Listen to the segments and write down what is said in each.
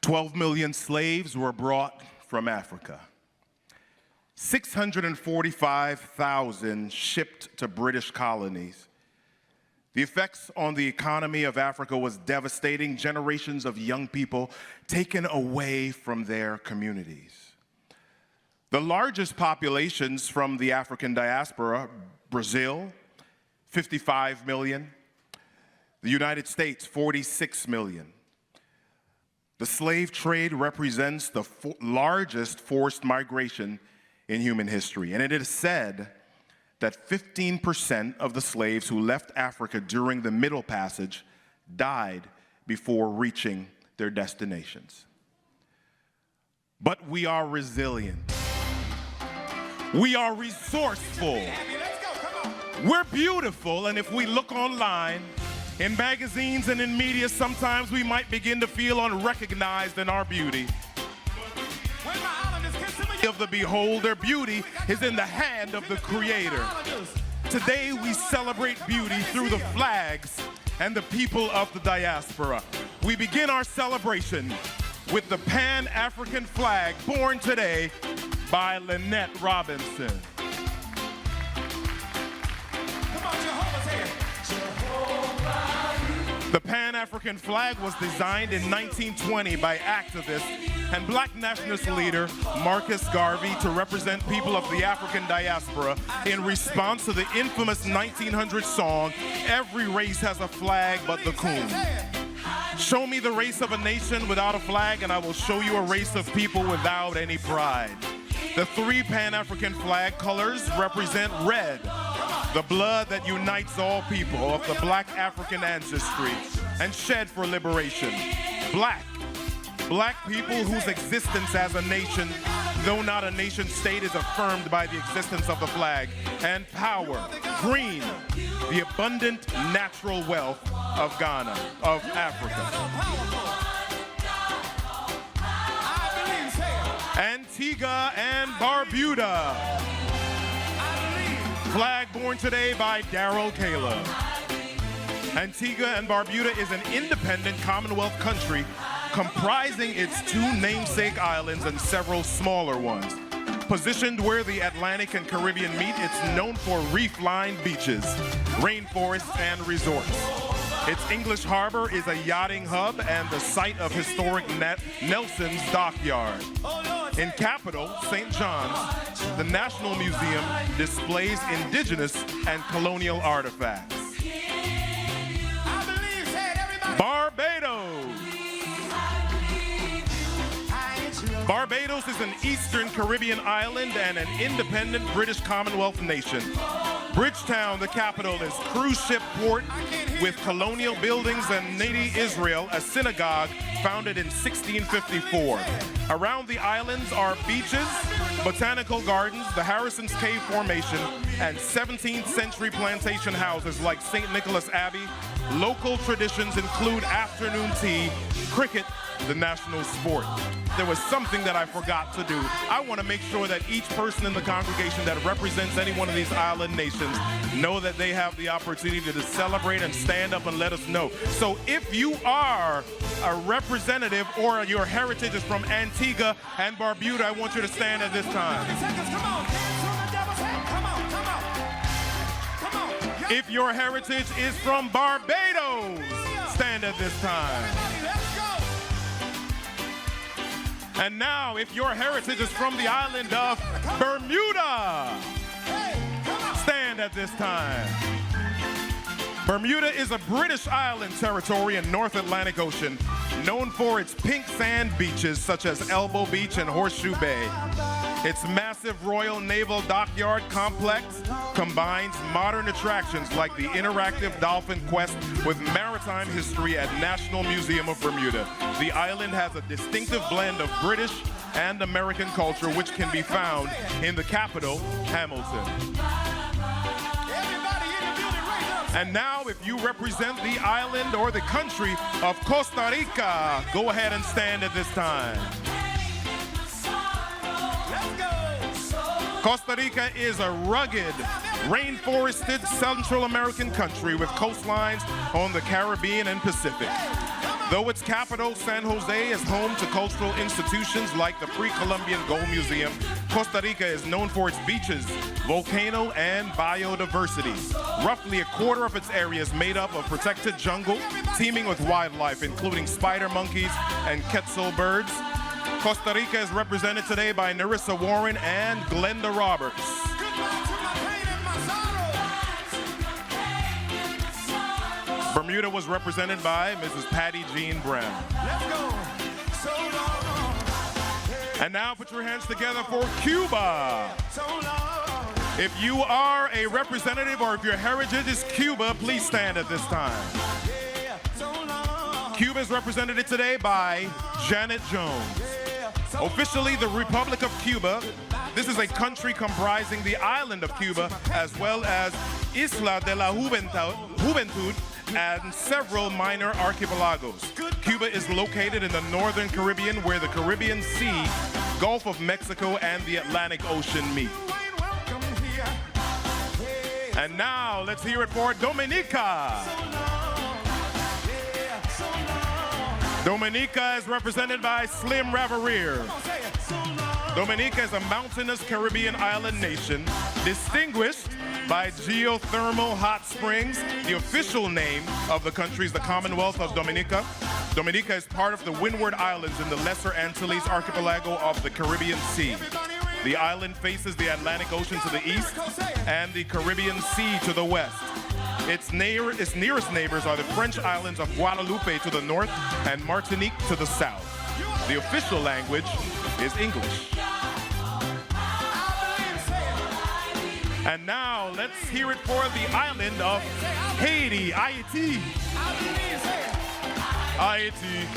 12 million slaves were brought from Africa. 645,000 shipped to British colonies. The effects on the economy of Africa was devastating. Generations of young people taken away from their communities. The largest populations from the African diaspora, Brazil, 55 million. The United States, 46 million. The slave trade represents the largest forced migration in human history. And it is said that 15% of the slaves who left Africa during the Middle Passage died before reaching their destinations. But we are resilient. We are resourceful. We're beautiful, and if we look online, in magazines and in media, sometimes we might begin to feel unrecognized in our beauty. Of the beholder, beauty is in the hand of the Creator. Today we celebrate beauty through the flags and the people of the diaspora. We begin our celebration with the Pan-African flag, born today by Lynette Robinson. The Pan-African flag was designed in 1920 by activist and black nationalist leader Marcus Garvey to represent people of the African diaspora in response to the infamous 1900 song, "Every race has a flag but the coon." Show me the race of a nation without a flag, and I will show you a race of people without any pride. The three Pan-African flag colors represent red, the blood that unites all people of the black African ancestry and shed for liberation. Black people whose existence as a nation, though not a nation state, is affirmed by the existence of the flag. And power, green, the abundant natural wealth of Ghana, of Africa. Antigua and Barbuda. Flag born today by Daryl Caleb. Antigua and Barbuda is an independent Commonwealth country comprising its two namesake islands and several smaller ones. Positioned where the Atlantic and Caribbean meet, it's known for reef-lined beaches, rainforests, and resorts. Its English harbor is a yachting hub and the site of historic Nelson's Dockyard. In capital, St. John's, the National Museum displays indigenous and colonial artifacts. Barbados. Barbados is an Eastern Caribbean island and an independent British Commonwealth nation. Bridgetown, the capital, is cruise ship port with colonial buildings and Nadi Israel, a synagogue founded in 1654. Around the islands are beaches, botanical gardens, the Harrison's Cave Formation, and 17th century plantation houses like St. Nicholas Abbey. Local traditions include afternoon tea, cricket, the national sport. There was something that I forgot to do. I want to make sure that each person in the congregation that represents any one of these island nations know that they have the opportunity to celebrate and stand up and let us know. So if you are a representative or your heritage is from Antigua and Barbuda, I want you to stand at this time. If your heritage is from Barbados, stand at this time. And now, if your heritage is from the island of Bermuda, stand at this time. Bermuda is a British island territory in North Atlantic Ocean, known for its pink sand beaches such as Elbow Beach and Horseshoe Bay. Its massive Royal Naval Dockyard complex combines modern attractions like the interactive dolphin quest with maritime history at National Museum of Bermuda. The island has a distinctive blend of British and American culture, which can be found in the capital, Hamilton. And now, if you represent the island or the country of Costa Rica, go ahead and stand at this time. Costa Rica is a rugged, rainforested Central American country with coastlines on the Caribbean and Pacific. Though its capital, San Jose, is home to cultural institutions like the Pre-Columbian Gold Museum, Costa Rica is known for its beaches, volcano, and biodiversity. Roughly a quarter of its area is made up of protected jungle, teeming with wildlife, including spider monkeys and quetzal birds. Costa Rica is represented today by Narissa Warren and Glenda Roberts. Bermuda was represented by Mrs. Patty Jean Brown. And now put your hands together for Cuba. If you are a representative or if your heritage is Cuba, please stand at this time. Cuba is represented today by Janet Jones. Officially the Republic of Cuba, this is a country comprising the island of Cuba as well as Isla de la Juventud and several minor archipelagos. Cuba is located in the northern Caribbean where the Caribbean Sea, Gulf of Mexico, and the Atlantic Ocean meet. And now let's hear it for Dominica. Dominica is represented by Slim Raverier. Dominica is a mountainous Caribbean island nation distinguished by geothermal hot springs. The official name of the country is the Commonwealth of Dominica. Dominica is part of the Windward Islands in the Lesser Antilles archipelago of the Caribbean Sea. The island faces the Atlantic Ocean to the east and the Caribbean Sea to the west. Its nearest neighbors are the French islands of Guadeloupe to the north and Martinique to the south. The official language is English. And now let's hear it for the island of Haiti. Haiti. Haiti.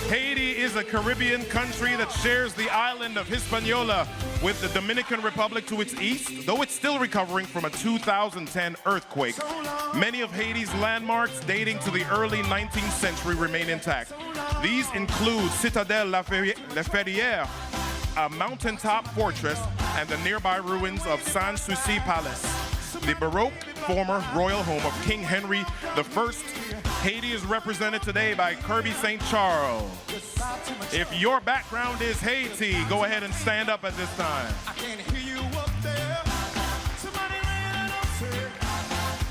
Haiti is a Caribbean country that shares the island of Hispaniola with the Dominican Republic to its east. Though it's still recovering from a 2010 earthquake, many of Haiti's landmarks dating to the early 19th century remain intact. These include Citadelle La Ferrière, a mountaintop fortress, and the nearby ruins of Sanssouci Palace, the Baroque former royal home of King Henry I. Haiti is represented today by Kirby St. Charles. If your background is Haiti, go ahead and stand up at this time. I can't hear you up there.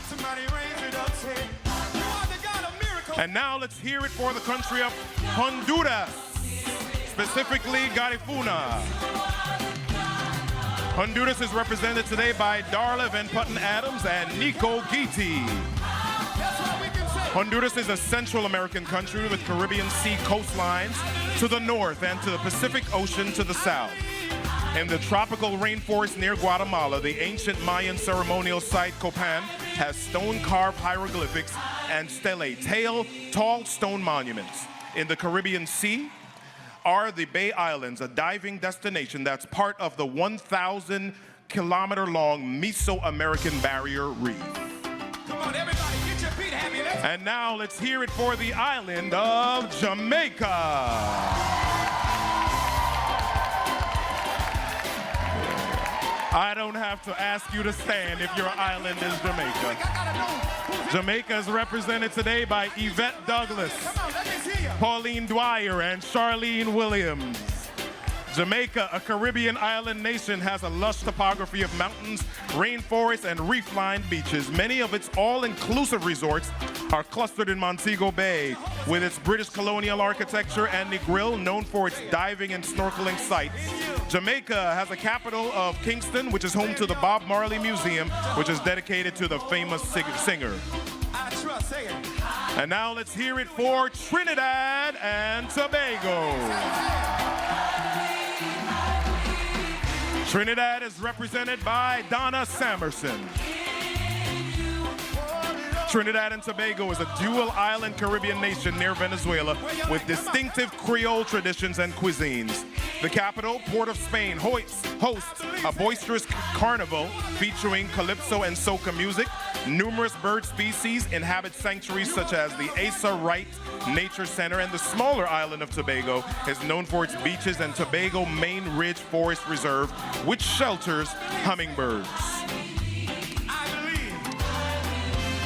Somebody raise it up, say, you are the God of miracles. And now let's hear it for the country of Honduras, specifically Garifuna. Honduras is represented today by Darla Van Putten Adams and Nico Guiti. Honduras is a Central American country with Caribbean Sea coastlines to the north and to the Pacific Ocean to the south. In the tropical rainforest near Guatemala, the ancient Mayan ceremonial site Copan has stone-carved hieroglyphics and stelae, tall stone monuments. In the Caribbean Sea are the Bay Islands, a diving destination that's part of the 1,000-kilometer-long Mesoamerican Barrier Reef. Come on, everybody, get your feet happy. And now let's hear it for the island of Jamaica. I don't have to ask you to stand if your island is Jamaica. Jamaica is represented today by Yvette Douglas, Pauline Dwyer, and Charlene Williams. Jamaica, a Caribbean island nation, has a lush topography of mountains, rainforests, and reef-lined beaches. Many of its all-inclusive resorts are clustered in Montego Bay, with its British colonial architecture, and Negril, known for its diving and snorkeling sites. Jamaica has a capital of Kingston, which is home to the Bob Marley Museum, which is dedicated to the famous singer. And now let's hear it for Trinidad and Tobago. Trinidad is represented by Donna Samerson. Trinidad and Tobago is a dual-island Caribbean nation near Venezuela with distinctive Creole traditions and cuisines. The capital, Port of Spain, hosts a boisterous carnival featuring calypso and soca music. Numerous bird species inhabit sanctuaries such as the Asa Wright Nature Center, and the smaller island of Tobago is known for its beaches and Tobago Main Ridge Forest Reserve, which shelters hummingbirds.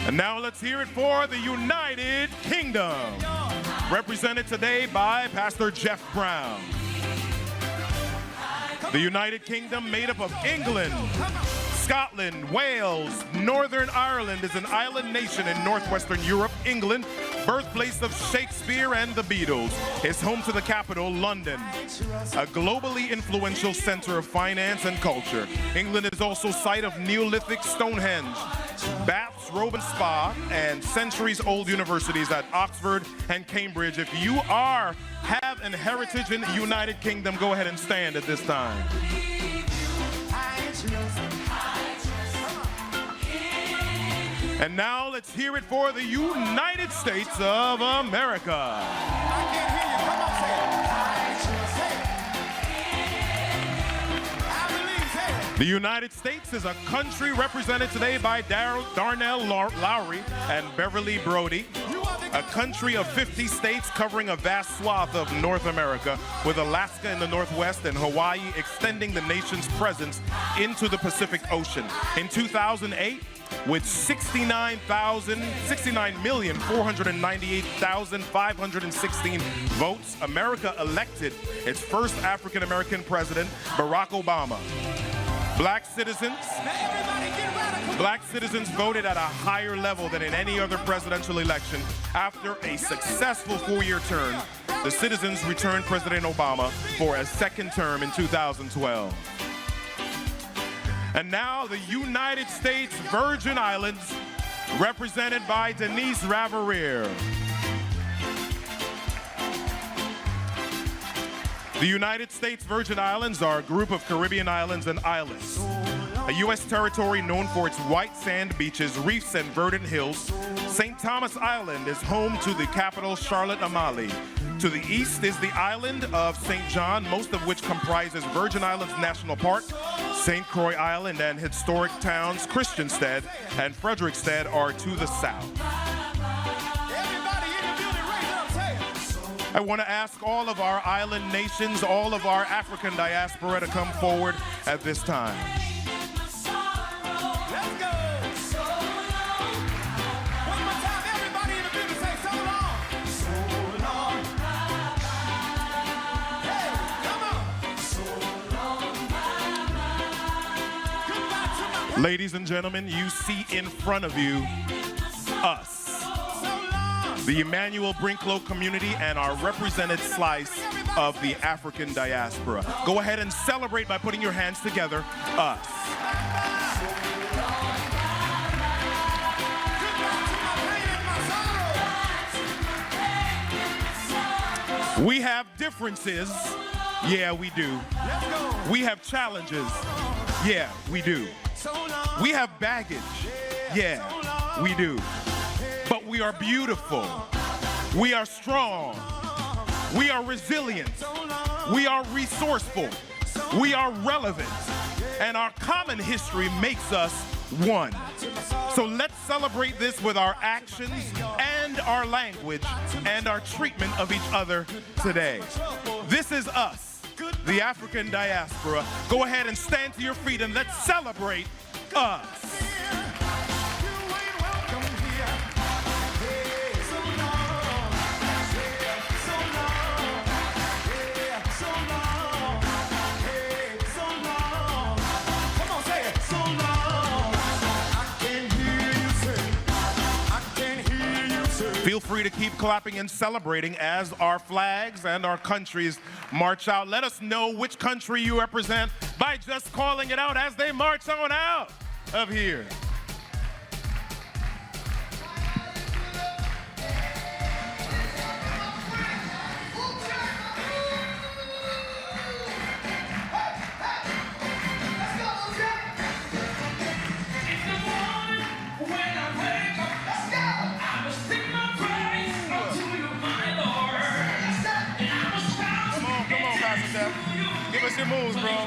And now let's hear it for the United Kingdom. represented today by Pastor Jeff Brown. The United Kingdom, made up of England, Scotland, Wales, Northern Ireland, is an island nation in northwestern Europe. England, birthplace of Shakespeare and the Beatles, is home to the capital, London, a globally influential center of finance and culture. England is also site of Neolithic Stonehenge, baths, Rome and Spa, and centuries-old universities at Oxford and Cambridge. If you have an heritage in the United Kingdom, go ahead and stand at this time. And now let's hear it for the United States of America. I can't hear you. Come on, say it. The United States is a country represented today by Darnell Lowry and Beverly Brody. A country of 50 states covering a vast swath of North America, with Alaska in the northwest and Hawaii extending the nation's presence into the Pacific Ocean. In 2008, with 69,498,516 votes, America elected its first African-American president, Barack Obama. Black citizens voted at a higher level than in any other presidential election. After a successful 4-year term, the citizens returned President Obama for a second term in 2012. And now the United States Virgin Islands, represented by Denise Raverier. The United States Virgin Islands are a group of Caribbean islands and islets, a U.S. territory known for its white sand beaches, reefs, and verdant hills. St. Thomas Island is home to the capital, Charlotte Amalie. To the east is the island of St. John, most of which comprises Virgin Islands National Park. St. Croix Island and historic towns Christiansted and Frederiksted are to the south. I want to ask all of our island nations, all of our African diaspora to come forward at this time. Ladies and gentlemen, you see in front of you us, the Emmanuel-Brinklow community, and our represented slice of the African diaspora. Go ahead and celebrate by putting your hands together, us. We have differences, yeah, we do. We have challenges, yeah, we do. We have baggage, yeah, we do. But we are beautiful, we are strong, we are resilient, we are resourceful, we are relevant, and our common history makes us one. So let's celebrate this with our actions and our language and our treatment of each other today. This is us, the African diaspora. Go ahead and stand to your feet and let's celebrate us. Feel free to keep clapping and celebrating as our flags and our countries march out. Let us know which country you represent by just calling it out as they march on out of here. Give us your moves, bro.